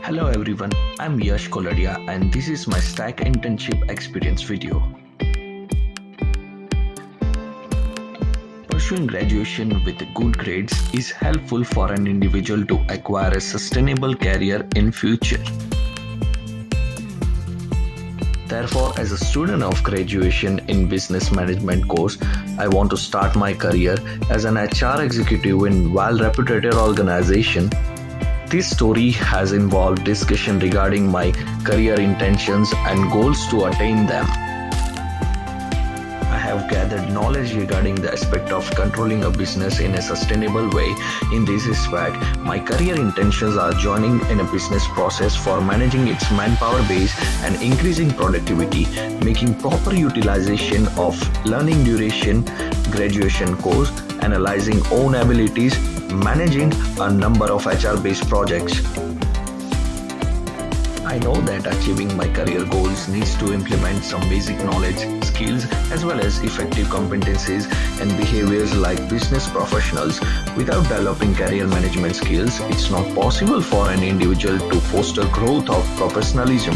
Hello everyone, I'm Yash Koladia and this is my Stack internship experience video. Pursuing graduation with good grades is helpful for an individual to acquire a sustainable career in future. Therefore, as a student of graduation in business management course, I want to start my career as an HR executive in well-reputed organization. This story has involved discussion regarding my career intentions and goals to attain them. I have gathered knowledge regarding the aspect of controlling a business in a sustainable way. In this respect, my career intentions are joining in a business process for managing its manpower base and increasing productivity, making proper utilization of learning duration, graduation course, analyzing own abilities, managing a number of HR-based projects. I know that achieving my career goals needs to implement some basic knowledge, skills, as well as effective competencies and behaviors like business professionals. Without developing career management skills, it's not possible for an individual to foster growth of professionalism.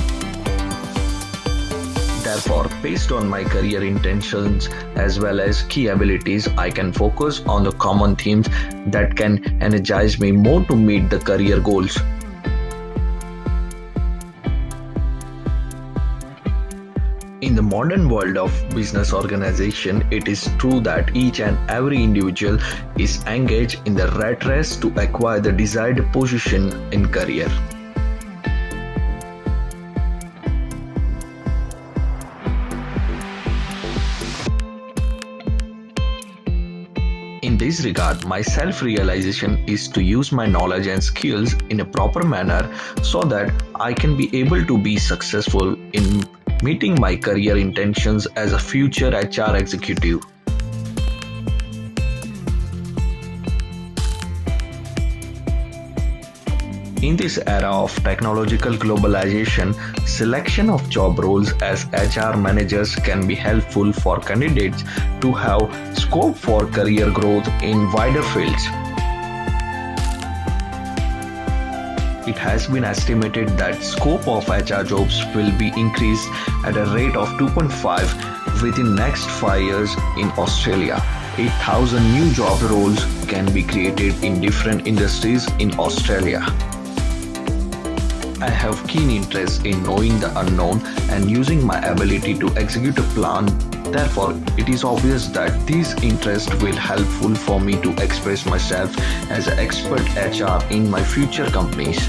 Therefore, based on my career intentions as well as key abilities, I can focus on the common themes that can energize me more to meet the career goals. In the modern world of business organization, it is true that each and every individual is engaged in the rat race to acquire the desired position in career. In this regard, my self-realization is to use my knowledge and skills in a proper manner so that I can be able to be successful in meeting my career intentions as a future HR executive. In this era of technological globalization, selection of job roles as HR managers can be helpful for candidates to have scope for career growth in wider fields. It has been estimated that scope of HR jobs will be increased at a rate of 2.5 within next 5 years in Australia. 8,000 new job roles can be created in different industries in Australia. I have keen interest in knowing the unknown and using my ability to execute a plan. Therefore, it is obvious that these interests will helpful for me to express myself as an expert HR in my future companies.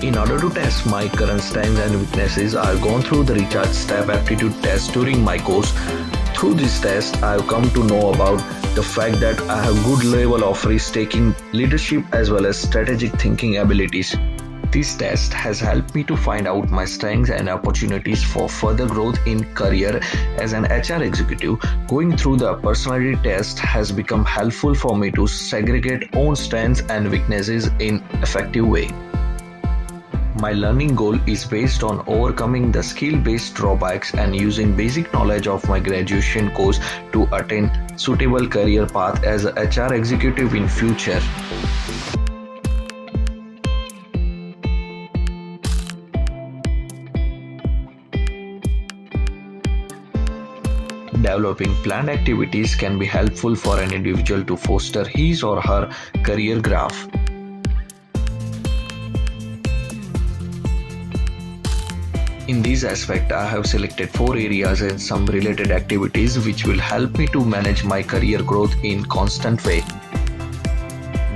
In order to test my current strengths and weaknesses, I have gone through the Recharge Step aptitude test during my course. Through this test, I have come to know about the fact that I have good level of risk-taking, leadership as well as strategic thinking abilities. This test has helped me to find out my strengths and opportunities for further growth in career as an HR executive. Going through the personality test has become helpful for me to segregate own strengths and weaknesses in effective way. My learning goal is based on overcoming the skill-based drawbacks and using basic knowledge of my graduation course to attain suitable career path as a HR executive in future. Developing planned activities can be helpful for an individual to foster his or her career graph. In this aspect, I have selected 4 areas and some related activities which will help me to manage my career growth in constant way.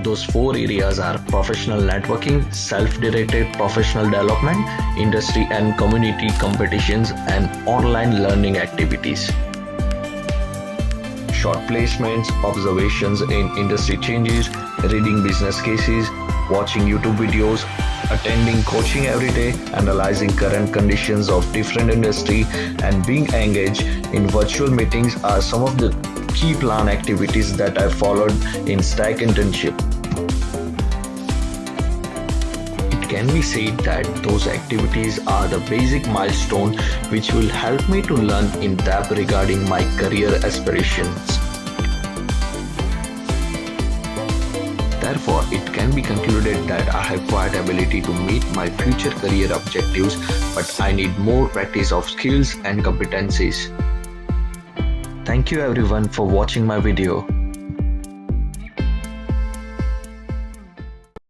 Those 4 areas are professional networking, self-directed professional development, industry and community competitions, and online learning activities. Short placements, observations in industry changes, reading business cases, watching YouTube videos, attending coaching every day, analyzing current conditions of different industry, and being engaged in virtual meetings are some of the key plan activities that I followed in Stack internship. It can be said that those activities are the basic milestone which will help me to learn in depth regarding my career aspirations. Therefore, it can be concluded that I have quiet ability to meet my future career objectives, but I need more practice of skills and competencies. Thank you everyone for watching my video.